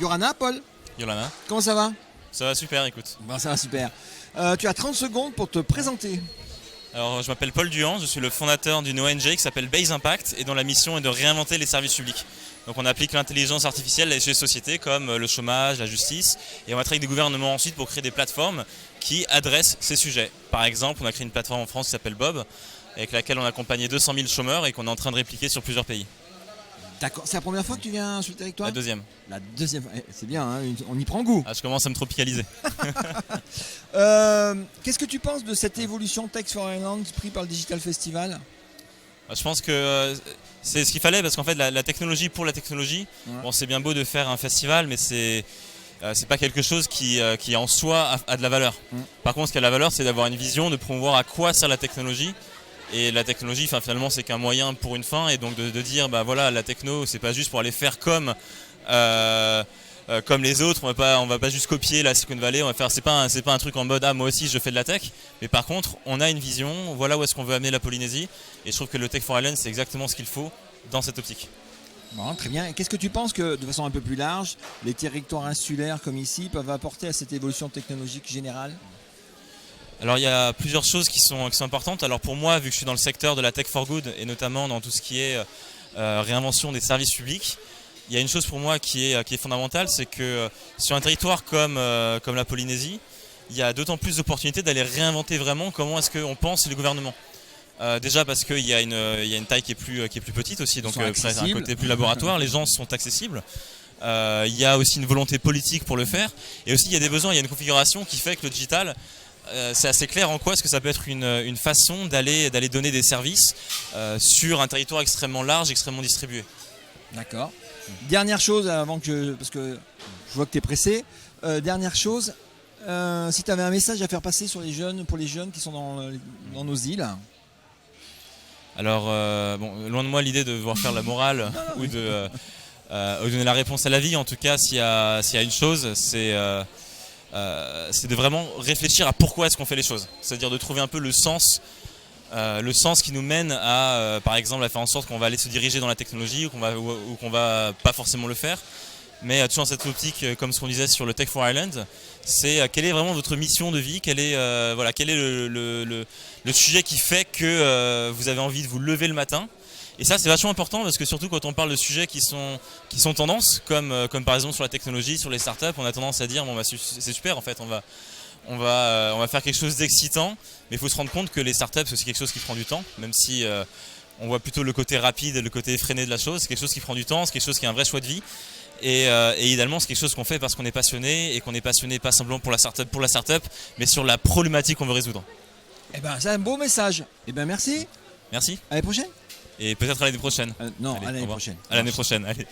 Yorana, Paul, Yolana. comment ça va? Ça va super, écoute. Bon, ça va super. Tu as 30 secondes pour te présenter. Alors, je m'appelle Paul Duhan, je suis le fondateur d'une ONG qui s'appelle Base Impact et dont la mission est de réinventer les services publics. Donc on applique l'intelligence artificielle à l'échelle des sociétés comme le chômage, la justice, et on va travailler avec des gouvernements ensuite pour créer des plateformes qui adressent ces sujets. Par exemple, on a créé une plateforme en France qui s'appelle Bob, avec laquelle on a accompagné 200 000 chômeurs et qu'on est en train de répliquer sur plusieurs pays. D'accord. C'est la première fois que tu viens sur le territoire? La deuxième. La deuxième. C'est bien, hein, on y prend goût. Ah, je commence à me tropicaliser. Qu'est-ce que tu penses de cette évolution Tech for Ireland pris par le Digital Festival? Je pense que c'est ce qu'il fallait parce qu'en fait la technologie pour la technologie, Ouais. bon, c'est bien beau de faire un festival mais c'est pas quelque chose qui en soi a de la valeur. Par contre ce qui a de la valeur c'est d'avoir une vision, de promouvoir à quoi sert la technologie. Et la technologie finalement c'est qu'un moyen pour une fin et donc de dire bah voilà la techno c'est pas juste pour aller faire comme les autres, on va pas juste copier la Silicon Valley, on va faire c'est pas un truc en mode ah moi aussi je fais de la tech, mais par contre on a une vision, voilà où est-ce qu'on veut amener la Polynésie et je trouve que le Tech for Ireland c'est exactement ce qu'il faut dans cette optique. Bon, très bien. Et qu'est-ce que tu penses que, de façon un peu plus large, les territoires insulaires comme ici peuvent apporter à cette évolution technologique générale? Alors il y a plusieurs choses qui sont importantes. Alors pour moi, vu que je suis dans le secteur de la tech for good et notamment dans tout ce qui est réinvention des services publics, il y a une chose pour moi qui est fondamentale, c'est que sur un territoire comme la Polynésie, il y a d'autant plus d'opportunités d'aller réinventer vraiment comment est-ce qu'on pense les gouvernements. Déjà parce qu'il y a une taille qui est plus petite aussi, donc un côté plus laboratoire, les gens sont accessibles. Il y a aussi une volonté politique pour le faire et aussi il y a des besoins, il y a une configuration qui fait que le digital c'est assez clair en quoi est-ce que ça peut être une façon d'aller donner des services sur un territoire extrêmement large, extrêmement distribué. D'accord. Dernière chose, parce que je vois que tu es pressé. Dernière chose, si tu avais un message à faire passer pour les jeunes qui sont dans nos îles. Alors, loin de moi l'idée de devoir faire la morale ou de donner la réponse à la vie. En tout cas, s'il y a une chose, c'est de vraiment réfléchir à pourquoi est-ce qu'on fait les choses. C'est-à-dire de trouver un peu le sens qui nous mène à, par exemple, à faire en sorte qu'on va aller se diriger dans la technologie ou qu'on va pas forcément le faire. Mais toujours dans cette optique, comme ce qu'on disait sur le Tech for Ireland, c'est quelle est vraiment votre mission de vie, quel est le sujet qui fait que vous avez envie de vous lever le matin. Et ça c'est vachement important parce que surtout quand on parle de sujets qui sont tendances, comme par exemple sur la technologie, sur les startups, on a tendance à dire bon bah c'est super en fait, on va faire quelque chose d'excitant, mais il faut se rendre compte que les startups c'est aussi quelque chose qui prend du temps, même si on voit plutôt le côté rapide et le côté effréné de la chose. C'est quelque chose qui prend du temps, c'est quelque chose qui est un vrai choix de vie. Et idéalement c'est quelque chose qu'on fait parce qu'on est passionné et qu'on est passionné pas simplement pour la startup, mais sur la problématique qu'on veut résoudre. Eh ben, c'est un beau message. Eh ben, merci. Merci. À l'année prochaine. Et peut-être à l'année prochaine. Non, Allez, à l'année au revoir. prochaine. À l'année prochaine, allez.